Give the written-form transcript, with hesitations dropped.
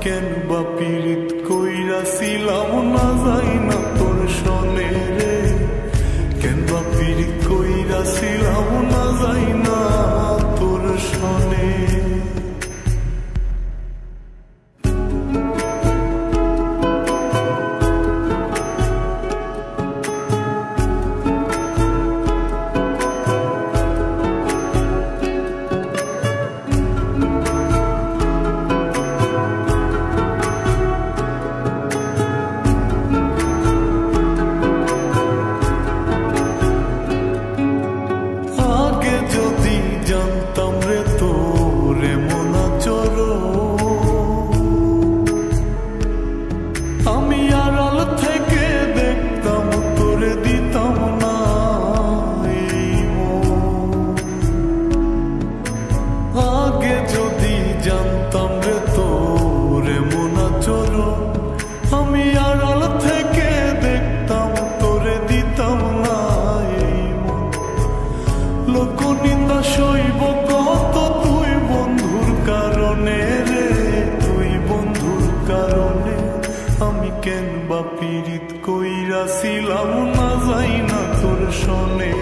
কেন বা পীড়িত কইরাছিলাম না যাই না তোর শোনে রে, কেন বা পীড়িত কইরাছিলাম না যাই না তোর শোনে। জানতাম রে তোর এমন আচরণ, আমি আড়াল থেকে দেখতাম তোরে দিতাম না এই মন। আগে যদি জানতাম রে তোর এমন আচরণ, আমি আড়াল থেকে দেখতাম তোরে দিতাম না এই মন। লোকনিন্দা সইব কত তুই বন্ধুর কারণে রে, তুই বন্ধুর কারণে। আমি কেন বা পীড়িত কইরাছিলাম না যাই না তোর শোনে